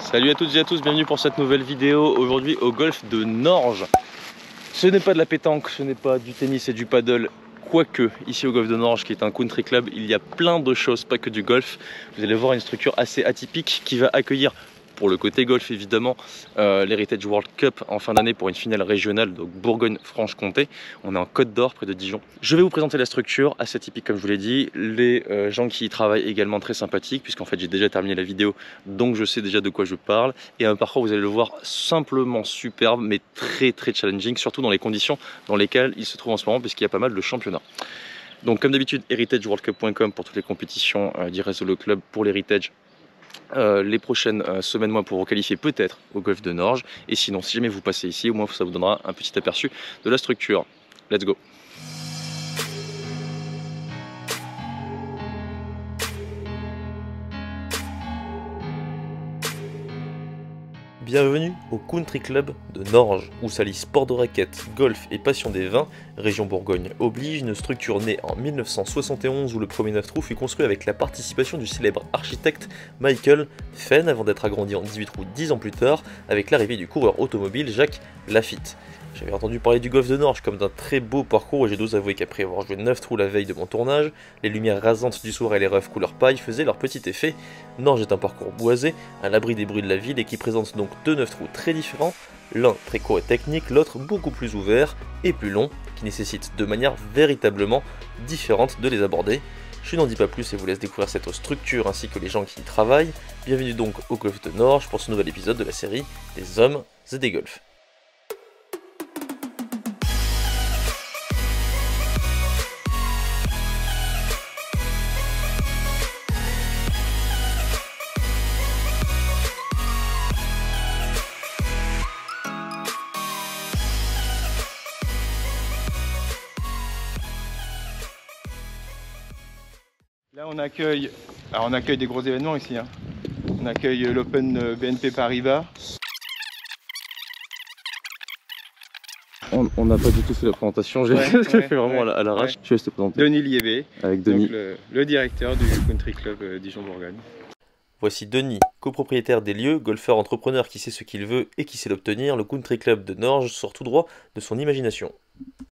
Salut à toutes et à tous, bienvenue pour cette nouvelle vidéo. Aujourd'hui au golf de Norge. Ce n'est pas de la pétanque, ce n'est pas du tennis et du paddle. Quoique, ici au golf de Norge, qui est un country club, il y a plein de choses, pas que du golf. Vous allez voir une structure assez atypique qui va accueillir, pour le côté golf évidemment, l'Heritage World Cup en fin d'année pour une finale régionale, donc Bourgogne-Franche-Comté. On est en Côte d'Or, près de Dijon. Je vais vous présenter la structure, assez atypique comme je vous l'ai dit. Les gens qui y travaillent également très sympathiques, puisqu'en fait j'ai déjà terminé la vidéo, donc je sais déjà de quoi je parle. Et un parcours, vous allez le voir, simplement superbe, mais très challenging, surtout dans les conditions dans lesquelles il se trouve en ce moment, puisqu'il y a pas mal de championnats. Donc comme d'habitude, heritageworldcup.com pour toutes les compétitions du réseau Le Club pour l'Heritage. Les prochaines semaines, mois pour vous qualifier peut-être au golf de Norge. Et sinon, si jamais vous passez ici, au moins ça vous donnera un petit aperçu de la structure. Let's go! Bienvenue au Country Club de Norge, où s'allient sport de raquette, golf et passion des vins. Région Bourgogne oblige, une structure née en 1971 où le premier 9 trous fut construit avec la participation du célèbre architecte Michael Fenn avant d'être agrandi en 18 trous 10 ans plus tard avec l'arrivée du coureur automobile Jacques Lafitte. J'avais entendu parler du golf de Norge comme d'un très beau parcours et j'ai d'ose avouer qu'après avoir joué 9 trous la veille de mon tournage, les lumières rasantes du soir et les refs couleur paille faisaient leur petit effet. Norge est un parcours boisé, à l'abri des bruits de la ville et qui présente donc deux 9 trous très différents, l'un très court et technique, l'autre beaucoup plus ouvert et plus long, qui nécessite de manière véritablement différente de les aborder. Je n'en dis pas plus et vous laisse découvrir cette structure ainsi que les gens qui y travaillent. Bienvenue donc au golf de Norge pour ce nouvel épisode de la série des hommes et des golfs. Là on accueille des gros événements ici. On accueille l'Open BNP Paribas. On n'a pas du tout fait la présentation, j'ai fait vraiment à l'arrache. Je vais te présenter. Denis Liébé, avec Denis. donc le directeur du Country Club Dijon-Bourgogne. Voici Denis, copropriétaire des lieux, golfeur entrepreneur qui sait ce qu'il veut et qui sait l'obtenir. Le Country Club de Norge sort tout droit de son imagination.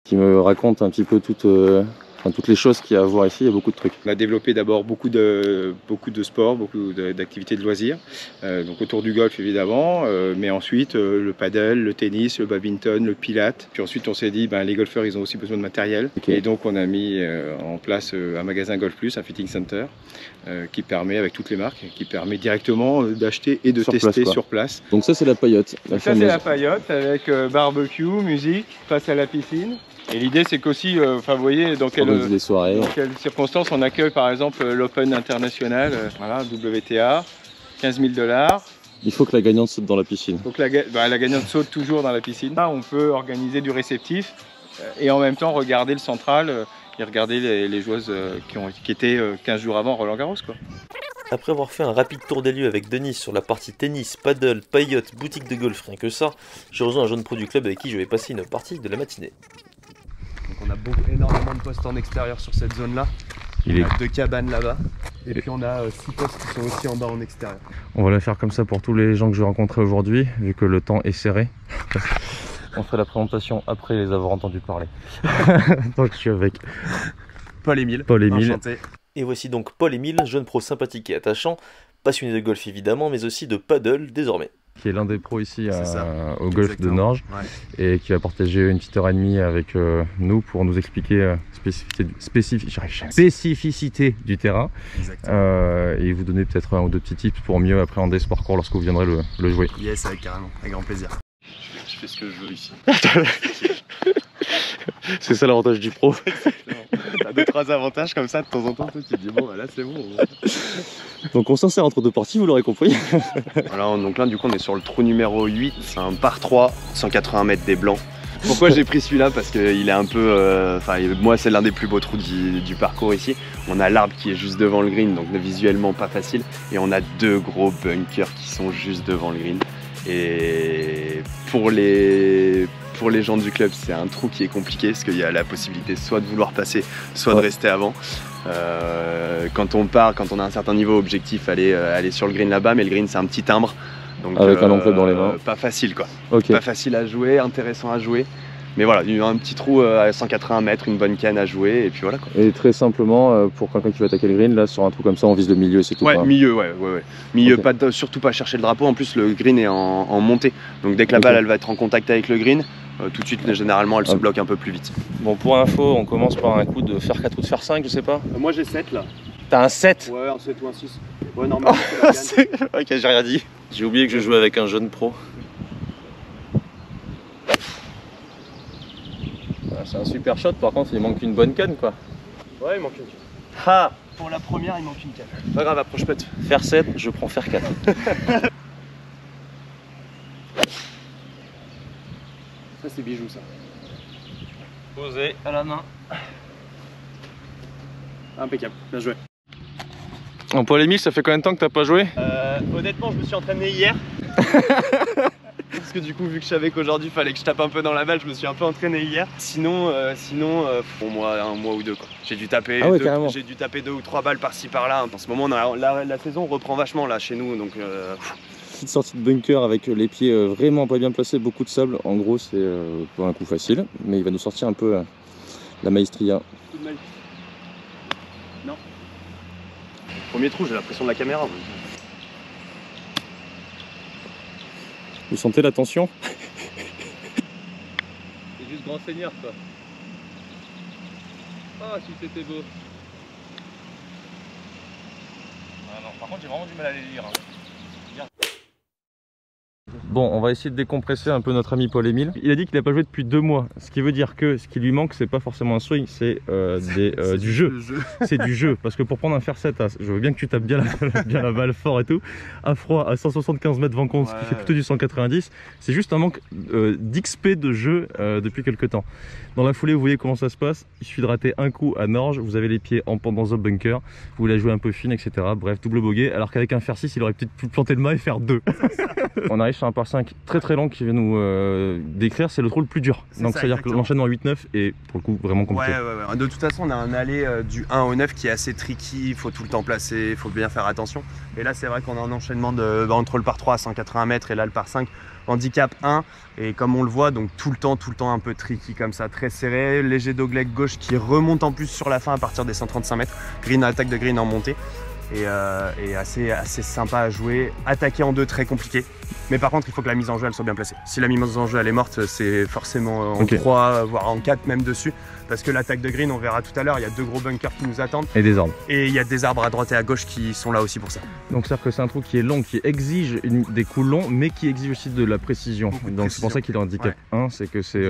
Qui me raconte un petit peu toutes les choses qu'il y a à voir ici, il y a beaucoup de trucs. On a développé d'abord beaucoup de sports, beaucoup d'activités de loisirs, donc autour du golf évidemment, mais ensuite le paddle, le tennis, le badminton, le pilate. Puis ensuite on s'est dit, les golfeurs ils ont aussi besoin de matériel. Et donc on a mis en place un magasin Golf Plus, un fitting center, qui permet avec toutes les marques, qui permet directement d'acheter et de tester sur place. Donc ça c'est la paillote. Ça c'est la paillote avec barbecue, musique, face à la piscine. Et l'idée c'est qu'aussi, vous voyez dans quelles circonstances on accueille par exemple l'Open international, WTA, 15 000 $. Il faut que la gagnante saute dans la piscine. Donc la gagnante saute toujours dans la piscine. Là on peut organiser du réceptif et en même temps regarder le central et regarder les joueuses qui étaient 15 jours avant Roland Garros, quoi. Après avoir fait un rapide tour des lieux avec Denis sur la partie tennis, paddle, paillote, boutique de golf, rien que ça, j'ai rejoint un jeune pro du club avec qui je vais passer une partie de la matinée. Donc on a énormément de postes en extérieur sur cette zone là. On a 2 cabanes là-bas. Et puis on a 6 postes qui sont aussi en bas en extérieur. On va la faire comme ça pour tous les gens que je vais rencontrer aujourd'hui, vu que le temps est serré. On fait la présentation après les avoir entendus parler. Donc je suis avec Paul-Émile. Enchanté. Et voici donc Paul-Émile, jeune pro sympathique et attachant, passionné de golf évidemment, mais aussi de paddle désormais. Qui est l'un des pros ici au golf de Norge, et qui va partager une petite heure et demie avec nous pour nous expliquer spécificité du terrain et vous donner peut-être un ou deux petits tips pour mieux appréhender ce parcours lorsque vous viendrez le jouer. Yes, carrément, avec grand plaisir. Je fais ce que je veux ici. C'est ça l'avantage du pro. T'as 2-3 avantages comme ça de temps en temps, tu te dis bon là c'est bon. Donc on s'insère entre deux parties, vous l'aurez compris. Voilà, donc là du coup on est sur le trou numéro 8, c'est un par 3, 180 mètres des blancs. Pourquoi j'ai pris celui-là? Parce qu'il est un peu, moi c'est l'un des plus beaux trous du parcours ici. On a l'arbre qui est juste devant le green, donc visuellement pas facile. Et on a 2 gros bunkers qui sont juste devant le green. Et pour les gens du club, c'est un trou qui est compliqué parce qu'il y a la possibilité soit de vouloir passer, soit de rester avant. Quand on part, quand on a un certain niveau, objectif aller sur le green là-bas, mais le green c'est un petit timbre. Donc, avec un long club dans les mains. Pas facile quoi. Ok. Pas facile à jouer, intéressant à jouer. Mais voilà, un petit trou à 180 mètres, une bonne canne à jouer, et puis voilà quoi. Et très simplement, pour quelqu'un qui va attaquer le green, là sur un trou comme ça, on vise le milieu, c'est tout. Ouais, quoi. milieu, ouais. Milieu, Ok. surtout pas chercher le drapeau. En plus, le green est en montée. Donc dès que la balle elle va être en contact avec le green, tout de suite, généralement, elle se bloque un peu plus vite. Bon, pour info, on commence par un coup de fer 4 ou de fer 5, je sais pas. Moi j'ai 7 là. T'as un 7? Ouais, un 7 ou un 6. Ouais, normalement, c'est la canne. Ok, j'ai rien dit. J'ai oublié que je jouais avec un jeune pro. C'est un super shot, par contre il manque une bonne canne quoi. Ouais, il manque une canne. Ha! Pour la première, il manque une canne. Pas grave, approche pète. Fer 7, je prends fer 4. Ça, c'est bijou ça. Posé à la main. Impeccable, bien joué. En Paul Émile, ça fait combien de temps que t'as pas joué? Honnêtement, je me suis entraîné hier. Parce que du coup, vu que je savais qu'aujourd'hui, il fallait que je tape un peu dans la balle, je me suis un peu entraîné hier. Sinon, pour moi, un mois ou deux quoi. J'ai dû taper, Ah ouais, carrément. j'ai dû taper 2 ou 3 balles par-ci par-là. En ce moment, la saison reprend vachement là chez nous, donc. Petite sortie de bunker avec les pieds vraiment pas bien placés, beaucoup de sable. En gros, c'est pas un coup facile, mais il va nous sortir un peu la maestria. Coup de maille. Non. Premier trou, j'ai l'impression de la caméra. Vous sentez la tension? C'est juste grand seigneur quoi. Ah si c'était beau. Ah non, par contre j'ai vraiment du mal à les lire. Bon, on va essayer de décompresser un peu notre ami Paul Émile. Il a dit qu'il n'a pas joué depuis 2 mois, ce qui veut dire que ce qui lui manque, c'est pas forcément un swing, c'est du jeu. C'est du jeu, parce que pour prendre un fer 7, je veux bien que tu tapes bien la balle fort et tout, à froid, à 175 mètres vent compte, ce qui fait plutôt du 190, c'est juste un manque d'XP de jeu depuis quelques temps. Dans la foulée, vous voyez comment ça se passe, il suffit de rater un coup à Norge, vous avez les pieds en pendant the bunker, vous la jouez un peu fine, etc. Bref, double bogey, alors qu'avec un fer 6, il aurait peut-être pu planter le mât et faire 2. On arrive sur un par 5 très très long qui vient nous décrire, c'est le trou le plus dur. Donc c'est-à-dire que l'enchaînement 8-9 est pour le coup vraiment compliqué. Ouais. De toute façon, on a un aller du 1 au 9 qui est assez tricky, il faut tout le temps placer, il faut bien faire attention. Et là, c'est vrai qu'on a un enchaînement entre le par 3 à 180 mètres et là le par 5 handicap 1. Et comme on le voit, donc tout le temps un peu tricky comme ça, très serré. Léger dogleg gauche qui remonte en plus sur la fin à partir des 135 mètres. Green attaque de green en montée. Et assez sympa à jouer. Attaquer en 2, très compliqué. Mais par contre, il faut que la mise en jeu elle soit bien placée. Si la mise en jeu elle est morte, c'est forcément en 3, voire en 4 même dessus. Parce que l'attaque de green, on verra tout à l'heure, il y a 2 gros bunkers qui nous attendent. Et des arbres. Et il y a des arbres à droite et à gauche qui sont là aussi pour ça. Donc c'est-à-dire que c'est un trou qui est long, qui exige des coups longs, mais qui exige aussi de la précision. Donc c'est pour ça qu'il est handicap 1, c'est que c'est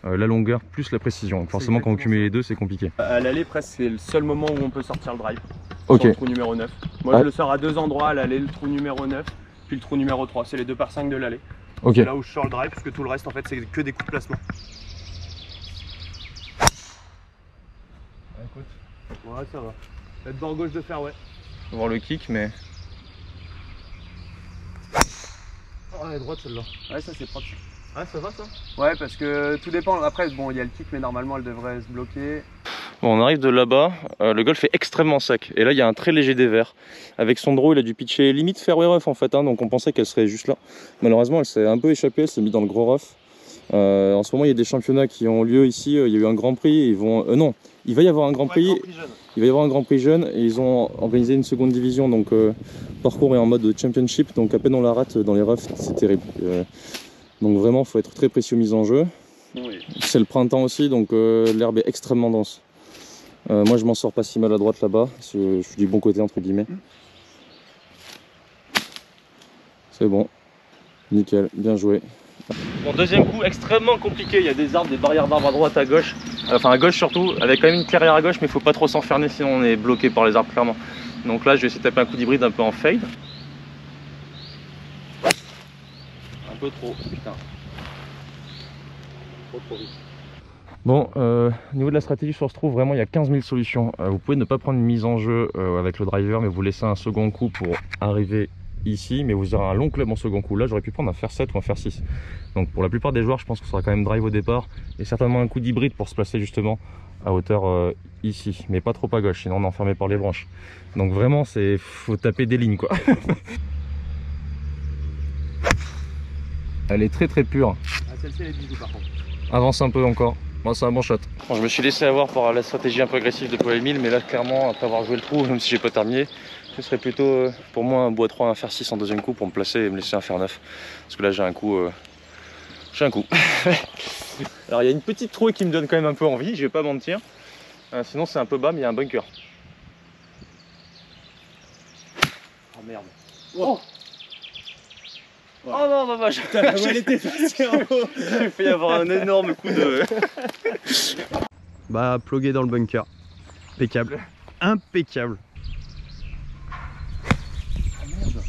la longueur plus la précision. Donc forcément quand on cumule les deux, c'est compliqué. À l'aller, presque c'est le seul moment où on peut sortir le drive. Ok. Sur le trou numéro 9. Moi je le sors à 2 endroits, à l'aller, le trou numéro 9, puis le trou numéro 3. C'est les 2 par 5 de l'aller. Ok. C'est là où je sors le drive, parce que tout le reste en fait c'est que des coups de placement. Écoute. Ouais, ça va. Être bord gauche de fairway. Faut voir le kick, mais. Oh, elle est droite celle-là. Ouais, ça c'est propre. Ouais, ça va ça? Ouais, parce que tout dépend. Après, bon, il y a le kick, mais normalement elle devrait se bloquer. Bon, on arrive de là-bas, le golf est extrêmement sec. Et là, il y a un très léger dévers. Avec son draw, il a dû pitcher limite fairway rough en fait, donc on pensait qu'elle serait juste là. Malheureusement, elle s'est un peu échappée, elle s'est mise dans le gros rough. En ce moment, il y a des championnats qui ont lieu ici. Il y a eu un Grand Prix. Ils vont, non, il va y avoir un Grand Prix. Il va y avoir un Grand Prix jeune et ils ont organisé une seconde division. Donc, parcours est en mode championship. Donc, à peine on la rate dans les roughs, c'est terrible. Donc, vraiment, il faut être très précieux mise en jeu. Oui. C'est le printemps aussi, donc l'herbe est extrêmement dense. Moi, je m'en sors pas si mal à droite là-bas. Je suis du bon côté, entre guillemets. C'est bon. Nickel, bien joué. Bon, deuxième coup extrêmement compliqué, il y a des arbres, des barrières d'arbres à droite, à gauche, enfin à gauche surtout, avec quand même une clairière à gauche, mais il faut pas trop s'enfermer sinon on est bloqué par les arbres clairement. Donc là je vais essayer de taper un coup d'hybride un peu en fade. Un peu trop, putain. Trop vite. Bon, au niveau de la stratégie sur ce trou, vraiment il y a 15 000 solutions. Vous pouvez ne pas prendre une mise en jeu avec le driver, mais vous laissez un second coup pour arriver ici, mais vous aurez un long club en second coup. Là j'aurais pu prendre un fer 7 ou un fer 6. Donc pour la plupart des joueurs je pense qu'on sera quand même drive au départ et certainement un coup d'hybride pour se placer justement à hauteur ici, mais pas trop à gauche sinon on est enfermé par les branches. Donc vraiment faut taper des lignes quoi. Elle est très pure. Ah, celle-ci elle est bisou par contre. Avance un peu encore. Moi, c'est un bon shot. Bon, je me suis laissé avoir par la stratégie un peu agressive de Paul Émile, mais là, clairement, après avoir joué le trou, même si j'ai pas terminé, ce serait plutôt pour moi un bois 3, un fer 6 en deuxième coup pour me placer et me laisser un fer 9. Parce que là, j'ai un coup. Alors, il y a une petite trouée qui me donne quand même un peu envie, je vais pas mentir. Sinon, c'est un peu bas, mais il y a un bunker. Oh merde. Oh, oh non, dommage. Elle était passée en haut. J'ai failli avoir un énorme coup de. Bah, plugué dans le bunker. Impeccable. Impeccable. Oh merde.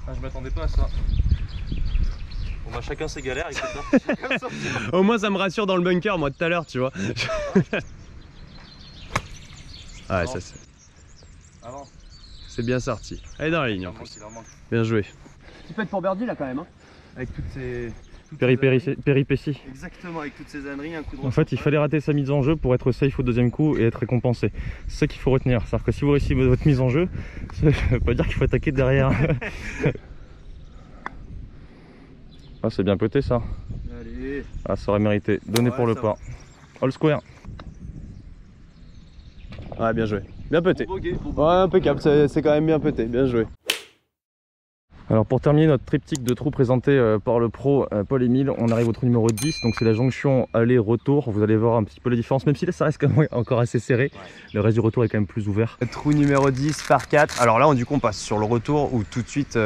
Ah, je m'attendais pas à ça. Bon bah chacun ses galères, écoute. Au moins ça me rassure dans le bunker, moi tout à l'heure, tu vois. Ah ouais, ça c'est. C'est bien sorti. Elle est dans la ligne en plus. Bien joué. Petit pet pour birdie là quand même, hein. Avec toutes ces. Péripéties. Exactement, avec toutes ces âneries, un coup de En fait, il fallait rater sa mise en jeu pour être safe au deuxième coup et être récompensé. C'est ça qu'il faut retenir. C'est-à-dire que si vous réussissez votre mise en jeu, ça veut pas dire qu'il faut attaquer derrière. Ah, c'est bien pété ça. Allez. Ah, ça aurait mérité. Donné pour le pas. All square. Ouais, bien joué. Bien pété. Ouais, impeccable, c'est quand même bien pété. Bien joué. Alors pour terminer notre triptyque de trous présenté par le pro Paul Émile, on arrive au trou numéro 10, donc c'est la jonction aller-retour. Vous allez voir un petit peu la différence, même si là ça reste quand même encore assez serré. Ouais. Le reste du retour est quand même plus ouvert. Trou numéro 10 par 4. Alors là, du coup, on passe sur le retour où tout de suite,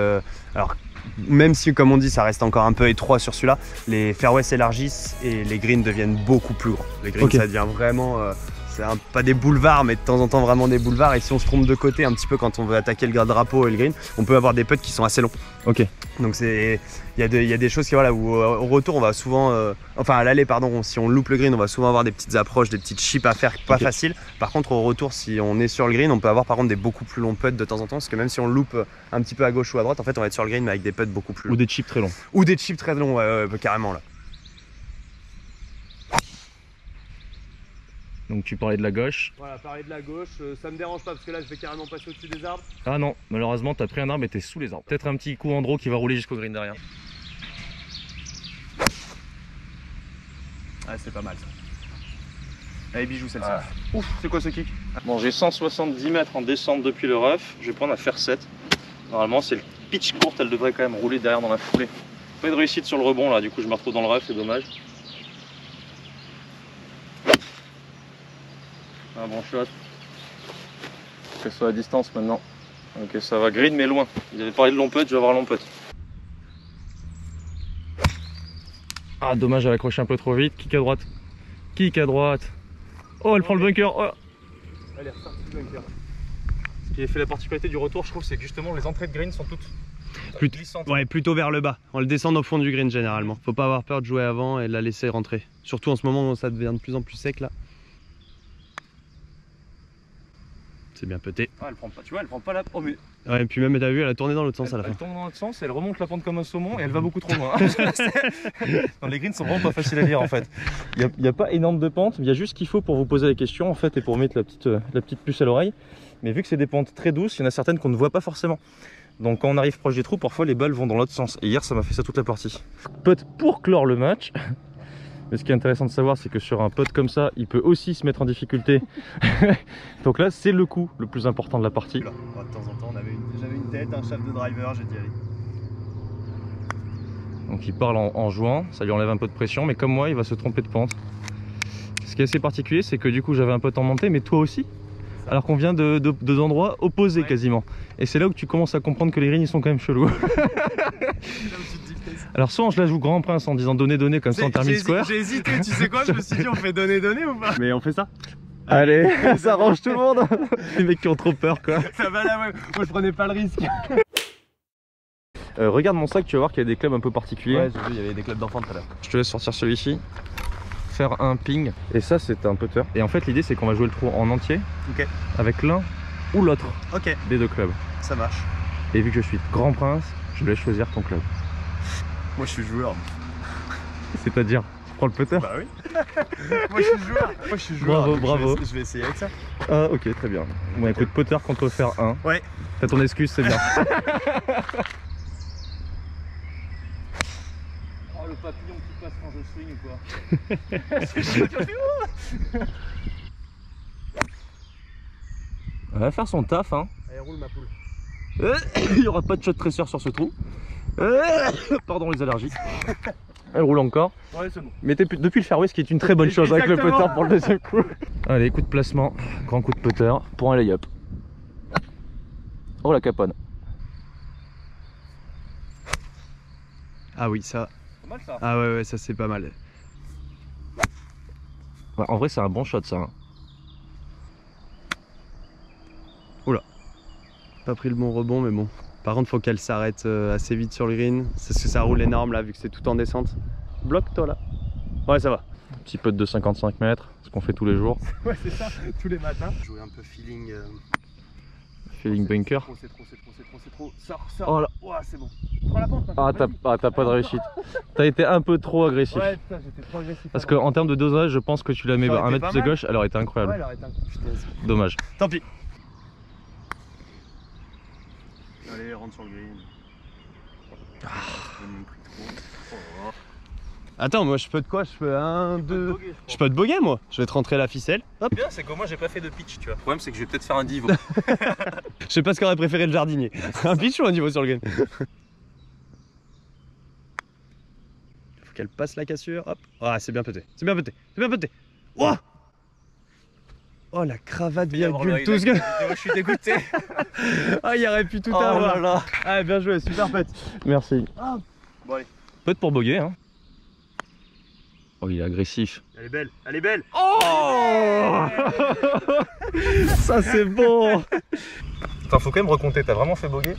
alors même si comme on dit ça reste encore un peu étroit sur celui-là, les fairways s'élargissent et les greens deviennent beaucoup plus grands. Les greens, ça devient vraiment... c'est pas des boulevards, mais de temps en temps vraiment des boulevards. Et si on se trompe de côté un petit peu quand on veut attaquer le drapeau et le green, on peut avoir des putts qui sont assez longs. Ok. Donc il y a des choses qui, voilà, où au retour on va souvent, enfin à l'aller pardon, si on loupe le green, on va souvent avoir des petites approches, des petites chips à faire pas faciles. Par contre au retour, si on est sur le green, on peut avoir par contre des beaucoup plus longs putts de temps en temps, parce que même si on loupe un petit peu à gauche ou à droite, en fait on va être sur le green mais avec des putts beaucoup plus longs. Ou des chips très longs. Ou des chips très longs, ouais, carrément là. Donc tu parlais de la gauche. Voilà, parler de la gauche, ça me dérange pas parce que là je vais carrément passer au-dessus des arbres. Ah non, malheureusement t'as pris un arbre et t'es sous les arbres. Peut-être un petit coup en draw qui va rouler jusqu'au green derrière. Ah c'est pas mal ça. Allez bijou celle-ci. Ah. Ouf, c'est quoi ce kick? Bon, j'ai 170 mètres en descente depuis le rough, je vais prendre à faire 7. Normalement c'est le pitch courte, elle devrait quand même rouler derrière dans la foulée. Pas de réussite sur le rebond là, du coup je me retrouve dans le rough, c'est dommage. Un bon shot. Que ce soit à distance maintenant. Ok, ça va green mais loin. Ils avaient parlé de long putt, je vais avoir long putt. Ah dommage, elle a accroché un peu trop vite. Kick à droite. Kick à droite. Oh, elle prend le bunker. Oh. Elle est ressortie du bunker. Ce qui fait la particularité du retour, je trouve, c'est que justement les entrées de green sont toutes glissantes. Ouais, plutôt vers le bas. On le descend au fond du green généralement. Faut pas avoir peur de jouer avant et de la laisser rentrer. Surtout en ce moment où ça devient de plus en plus sec là. C'est bien pété. Ah, elle prend pas, tu vois, elle prend pas la. Oh, mais. Ouais, et puis même, t'as vu, elle a tourné dans l'autre sens à la fin. Elle tourne dans l'autre sens, elle remonte la pente comme un saumon et elle va beaucoup trop loin. Non, les greens sont vraiment pas faciles à lire en fait. Il n'y a pas énorme de pente, il y a juste ce qu'il faut pour vous poser la question en fait et pour mettre la petite puce à l'oreille. Mais vu que c'est des pentes très douces, il y en a certaines qu'on ne voit pas forcément. Donc quand on arrive proche des trous, parfois les balles vont dans l'autre sens. Et hier, ça m'a fait ça toute la partie. Putt pour clore le match. Mais ce qui est intéressant de savoir, c'est que sur un putt comme ça, il peut aussi se mettre en difficulté. Donc là, c'est le coup le plus important de la partie. De temps en temps, j'avais une tête, un shaft de driver, j'ai dit allez. Donc il parle en jouant, ça lui enlève un peu de pression, mais comme moi, il va se tromper de pente. Ce qui est assez particulier, c'est que du coup, j'avais un putt en montée, mais toi aussi. Alors qu'on vient d'endroits opposés quasiment. Et c'est là où tu commences à comprendre que les greens ils sont quand même chelous. Alors soit je la joue grand prince en disant donner comme ça on termine square. J'ai hésité, tu sais quoi, je me suis dit on fait donner ou pas? Mais on fait ça. Allez, ça arrange tout le monde. Les mecs qui ont trop peur quoi. Ça va là, ouais. Moi je prenais pas le risque. Regarde mon sac, tu vas voir qu'il y a des clubs un peu particuliers. Ouais, j'ai vu, il y avait des clubs d'enfants tout à l'heure. Je te laisse sortir celui-ci. Faire un ping. Et ça c'est un putter. Et en fait l'idée c'est qu'on va jouer le trou en entier. Ok. Avec l'un ou l'autre des deux clubs. Ça marche. Et vu que je suis grand prince, je vais choisir ton club. Moi je suis joueur. C'est-à-dire, tu prends le putter? Bah oui. Moi je suis joueur. Bravo. Je vais essayer avec ça. Ah ok, très bien. Bon écoute, putter contre faire 1. Ouais. T'as ton excuse, c'est bien. le papillon qui passe quand je swing ou quoi? Elle va faire son taf, hein. Allez, roule ma poule. Il n'y aura pas de shot tracer sur ce trou. Pardon les allergies. Elle roule encore. Ouais, c'est bon. Mettez depuis le fairway, ce qui est une très bonne chose avec le putter pour le deuxième coup. Allez, coup de placement, grand coup de putter pour un lay-up. Oh la caponne. Ah oui, ça. Pas mal ça. Ah ouais, ça c'est pas mal. Ouais, en vrai, c'est un bon shot ça. Hein. Oula. Pas pris le bon rebond, mais bon. Par contre, faut qu'elle s'arrête assez vite sur le green. C'est ce que ça roule énorme là, vu que c'est tout en descente. Bloque-toi là. Ouais, ça va. Un petit putt de 55 mètres, ce qu'on fait tous les jours. Ouais, c'est ça, tous les matins. Jouer un peu feeling. Feeling bunker. C'est trop. Sors. Oh là. Ouais, c'est bon. Prends la pente. Ah, t'as pas de réussite. T'as été un peu trop agressif. Ouais, putain, j'étais trop agressif. Parce qu'en termes de dosage, je pense que tu la mets Ça aurait un été mètre pas plus de mal. gauche, elle aurait été incroyable. Ouais, elle aurait été incroyable. Dommage. Tant pis. Allez, rentre sur le green. Attends, moi je peux de quoi? Je peux un, deux. Je peux de boguer moi. Je vais te rentrer la ficelle. Hop. Bien, c'est que moi j'ai pas fait de pitch, tu vois. Le problème, c'est que je vais peut-être faire un divo. Je sais pas ce qu'aurait préféré le jardinier. Un pitch ou un niveau sur le green? Faut qu'elle passe la cassure. Hop. Ah, c'est bien pété. C'est bien pété. Ouah. Oh la cravate virgule tout ce que. Je suis dégoûté. Ah, il aurait pu tout Oh avoir. là là. Ah, bien joué, super pote. Merci. Ah. Bon allez. Peut-être pour boguer, hein. Oh, il est agressif. Elle est belle. Oh ça c'est bon. Attends, faut quand même recompter, t'as vraiment fait boguer?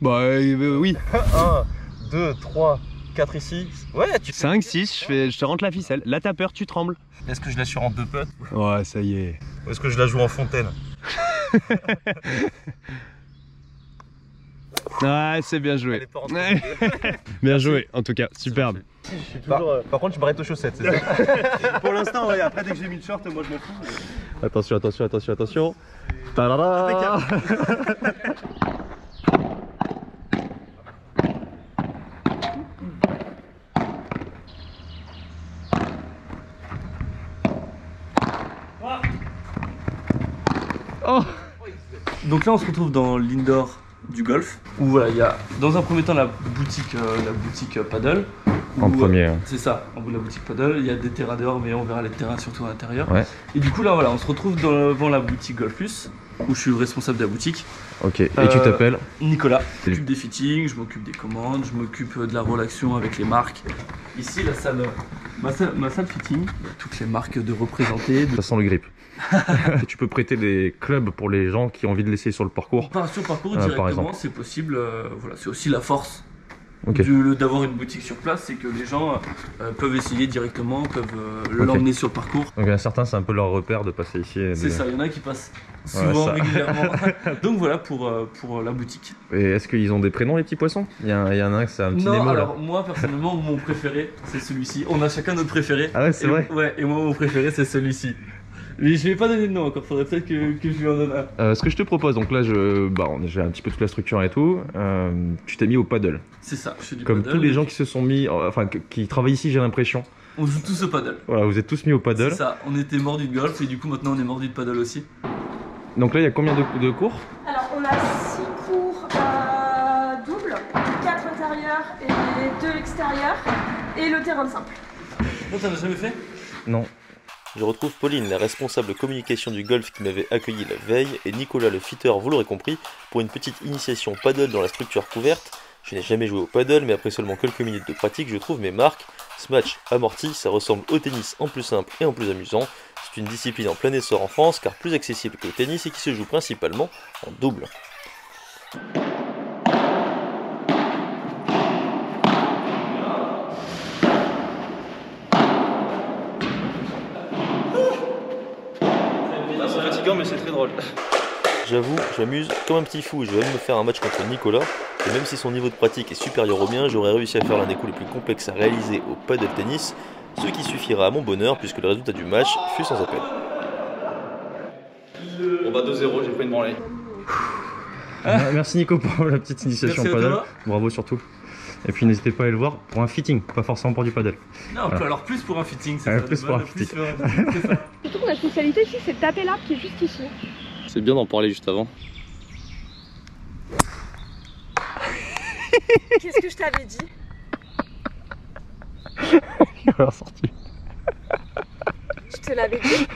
Bah oui. 1, 2, 3, 4 ici. Ouais, tu 5, 6, je te rentre la ficelle. Là t'as peur, tu trembles. Est-ce que je la suis en 2 putts? Ouais, ça y est. Ou est-ce que je la joue en fontaine? Ouais, c'est bien joué. Elle est pas rentrée. Bien joué, en tout cas, superbe. Par contre, je m'arrête aux chaussettes, c'est ça? Pour l'instant, ouais, après dès que j'ai mis le short, moi je m'en fous. Attention. Tadada. Oh. Donc là on se retrouve dans l'indoor du golf où voilà, il y a dans un premier temps la boutique paddle. En premier. C'est ça, en bout de la boutique paddle, il y a des terrains dehors mais on verra les terrains surtout à l'intérieur. Ouais. Et du coup là voilà, on se retrouve devant la boutique Golf Plus où je suis le responsable de la boutique. Ok, et tu t'appelles? Nicolas. Je m'occupe des fittings, je m'occupe des commandes, je m'occupe de la relation avec les marques. Ici la salle, ma salle fitting, il y a toutes les marques de représenter. Ça sent le grip. Tu peux prêter des clubs pour les gens qui ont envie de l'essayer sur le parcours. Sur le parcours par directement, exemple. c'est possible. Voilà, c'est aussi la force Ok. d'avoir une boutique sur place, c'est que les gens peuvent essayer directement, peuvent l'emmener sur le parcours. Donc il y en a certains, c'est un peu leur repère de passer ici. C'est ça, il y en a qui passent souvent, ça. régulièrement. Donc voilà pour la boutique. Et est-ce qu'ils ont des prénoms les petits poissons? Il y en a un, c'est un petit Non, Nemo alors là. moi personnellement, mon préféré, c'est celui-ci. On a chacun notre préféré. Ah ouais, c'est vrai? Ouais, et moi mon préféré, c'est celui-ci. Mais je vais pas donner de nom encore, faudrait peut-être que je lui en donne un. Ce que je te propose, donc là j'ai un petit peu toute la structure et tout, tu t'es mis au paddle. C'est ça, je fais du Comme paddle. tous les gens qui se sont mis, enfin qui travaillent ici, j'ai l'impression. On joue tous au paddle. Voilà, vous êtes tous mis au paddle. C'est ça, on était mordus de golf et du coup maintenant on est mordus de paddle aussi. Donc là il y a combien de cours? Alors on a 6 cours doubles, 4 intérieurs et 2 extérieurs et le terrain de simple. Toi t'en as jamais fait? Non. Je retrouve Pauline, la responsable communication du golf qui m'avait accueilli la veille, et Nicolas le fitter, vous l'aurez compris, pour une petite initiation paddle dans la structure couverte. Je n'ai jamais joué au paddle, mais après seulement quelques minutes de pratique, je trouve mes marques. Ce match amorti, ça ressemble au tennis en plus simple et en plus amusant. C'est une discipline en plein essor en France, car plus accessible que le tennis et qui se joue principalement en double. C'est fatigant mais c'est très drôle. J'avoue, je m'amuse comme un petit fou et je vais même me faire un match contre Nicolas. Et même si son niveau de pratique est supérieur au mien, j'aurais réussi à faire l'un des coups les plus complexes à réaliser au paddle tennis, ce qui suffira à mon bonheur puisque le résultat du match fut sans appel. Bon bah 2-0, j'ai pris une branlée. Merci Nico pour la petite initiation au Merci à paddle. toi. Bravo surtout. Et puis n'hésitez pas à aller le voir pour un fitting, pas forcément pour du paddle. Non, Voilà. alors plus pour un fitting, c'est Ouais, ça, plus de pour un base, fitting. c'est ça. Surtout que la spécialité ici, c'est de taper l'arbre qui est juste ici. C'est bien d'en parler juste avant. Qu'est-ce que je t'avais dit? Il va ressortir. Je te l'avais dit.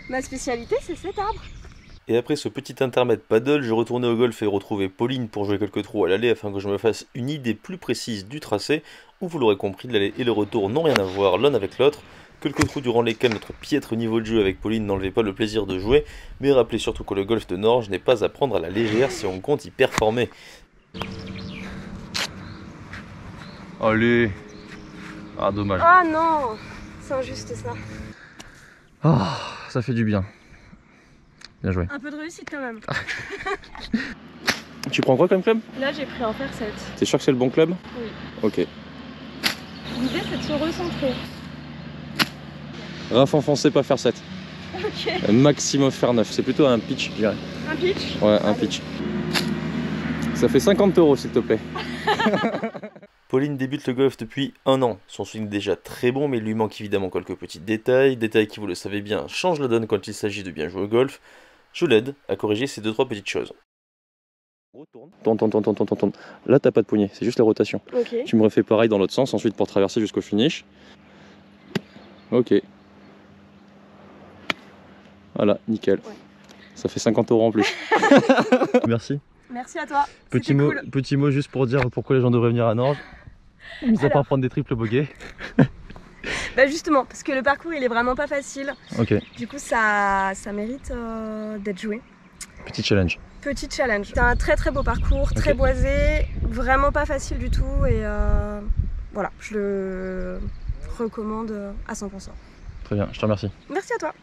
Ma spécialité, c'est cet arbre. Et après ce petit intermède paddle, je retournais au golf et retrouvais Pauline pour jouer quelques trous à l'aller afin que je me fasse une idée plus précise du tracé, où vous l'aurez compris, l'aller et le retour n'ont rien à voir l'un avec l'autre. Quelques trous durant lesquels notre piètre niveau de jeu avec Pauline n'enlevait pas le plaisir de jouer, mais rappelez surtout que le golf de Norge n'est pas à prendre à la légère si on compte y performer. Allez. Ah dommage. Ah non, c'est injuste ça. Ah, ça fait du bien. Bien joué. Un peu de réussite quand même. Tu prends quoi comme club? Là, j'ai pris en faire 7. T'es sûr que c'est le bon club? Oui. Ok. L'idée, c'est de se recentrer. Raf enfoncé, pas faire 7. Ok. Maximum faire 9. C'est plutôt un pitch, je dirais. Un pitch? Ouais, un Allez. pitch. Ça fait 50 € s'il te plaît. Pauline débute le golf depuis 1 an. Son swing est déjà très bon, mais il lui manque évidemment quelques petits détails. Détails qui, vous le savez bien, changent la donne quand il s'agit de bien jouer au golf. Je l'aide à corriger ces 2-3 petites choses. Tourne. Là, t'as pas de poignée, c'est juste la rotation. Ok. Tu me refais pareil dans l'autre sens, ensuite pour traverser jusqu'au finish. Ok. Voilà, nickel. Ouais. Ça fait 50 € en plus. Merci. Merci à toi. Petit C'était mot, cool. petit mot juste pour dire pourquoi les gens devraient venir à Norge. Mis à part Alors. prendre des triples bogeys. Bah justement, parce que le parcours, il est vraiment pas facile. Ok, Du coup, ça mérite d'être joué. petit challenge. Petit challenge. C'est un très très beau parcours, très Ok. boisé, vraiment pas facile du tout et voilà, je le recommande à 100%. Très bien, je te remercie. Merci à toi.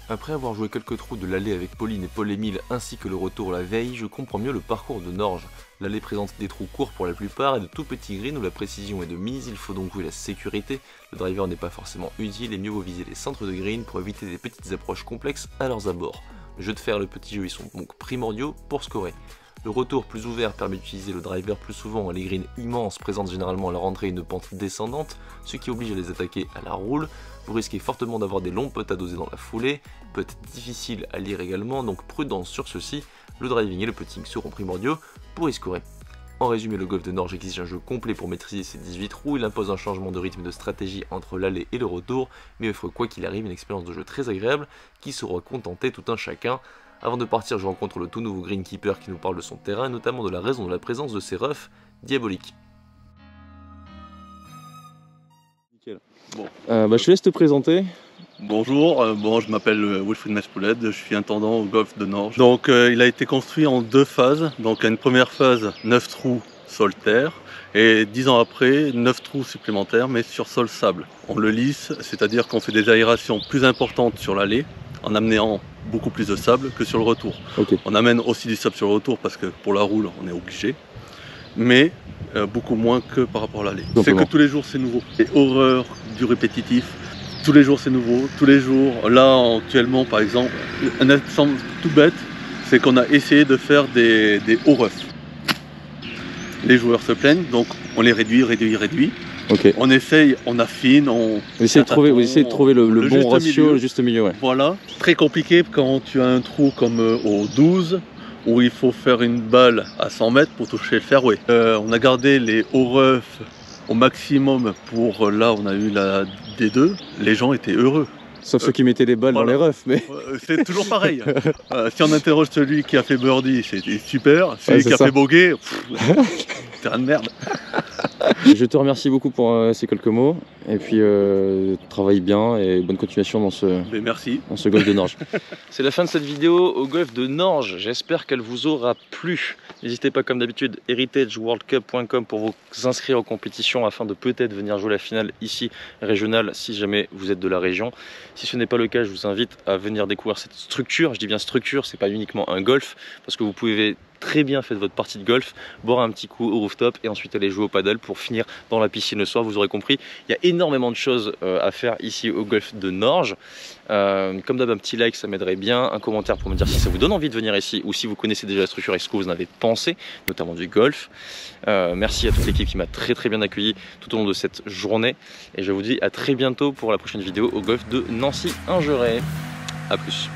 Après avoir joué quelques trous de l'allée avec Pauline et Paul-Émile ainsi que le retour la veille, je comprends mieux le parcours de Norge. L'allée présente des trous courts pour la plupart et de tout petits greens où la précision est de mise, il faut donc jouer la sécurité. Le driver n'est pas forcément utile et mieux vaut viser les centres de green pour éviter des petites approches complexes à leurs abords. Le jeu de fer et le petit jeu y sont donc primordiaux pour scorer. Le retour plus ouvert permet d'utiliser le driver plus souvent et les greens immenses présentent généralement à leur entrée une pente descendante, ce qui oblige à les attaquer à la roule. Vous risquez fortement d'avoir des longs putts à doser dans la foulée, peut être difficile à lire également, donc prudence sur ceci, le driving et le putting seront primordiaux pour y scorer. En résumé, le golf de Norge exige un jeu complet pour maîtriser ses 18 trous, il impose un changement de rythme et de stratégie entre l'aller et le retour, mais offre quoi qu'il arrive une expérience de jeu très agréable qui saura contenter tout un chacun. Avant de partir, je rencontre le tout nouveau greenkeeper qui nous parle de son terrain et notamment de la raison de la présence de ses roughs diaboliques. Je te laisse te présenter. Bonjour, je m'appelle Wilfried Mespouled, je suis intendant au golf de Norge. Donc il a été construit en 2 phases. Donc à une première phase, 9 trous sol-terre et 10 ans après, 9 trous supplémentaires mais sur sol-sable. On le lisse, c'est-à-dire qu'on fait des aérations plus importantes sur l'allée en amenant beaucoup plus de sable que sur le retour. Ok. On amène aussi du sable sur le retour parce que pour la roule on est obligé, mais beaucoup moins que par rapport à l'allée. C'est que tous les jours c'est nouveau. Et horreur du répétitif. Tous les jours c'est nouveau, tous les jours. Là actuellement par exemple, un exemple tout bête, c'est qu'on a essayé de faire des hauts roughs. Les joueurs se plaignent, donc on les réduit. Ok. On essaye, on affine, Vous essayez de trouver le bon juste ratio, milieu. le juste milieu, ouais. Voilà. Très compliqué quand tu as un trou comme au 12, où il faut faire une balle à 100 mètres pour toucher le fairway. On a gardé les hauts roughs au maximum pour là on a eu la D2, les gens étaient heureux. Sauf ceux qui mettaient les balles voilà. dans les roughs, mais... C'est toujours pareil. Si on interroge celui qui a fait birdie, c'était super. Celui qui a ça. fait bogey, terrain de merde. Je te remercie beaucoup pour ces quelques mots. Et puis, travaille bien et bonne continuation dans ce Merci. golf de Norge. C'est la fin de cette vidéo au golf de Norge. J'espère qu'elle vous aura plu. N'hésitez pas, comme d'habitude, heritageworldcup.com pour vous inscrire aux compétitions afin de peut-être venir jouer la finale ici régionale si jamais vous êtes de la région. Si ce n'est pas le cas, je vous invite à venir découvrir cette structure. Je dis bien structure, c'est pas uniquement un golf parce que vous pouvez très bien fait votre partie de golf, boire un petit coup au rooftop et ensuite aller jouer au paddle pour finir dans la piscine le soir. Vous aurez compris, il y a énormément de choses à faire ici au golf de Norge. Comme d'hab, un petit like, ça m'aiderait bien, un commentaire pour me dire si ça vous donne envie de venir ici ou si vous connaissez déjà la structure et ce que vous en avez pensé, notamment du golf. Merci à toute l'équipe qui m'a très bien accueilli tout au long de cette journée et je vous dis à très bientôt pour la prochaine vidéo au golf de Nancy-Ingeret. A plus.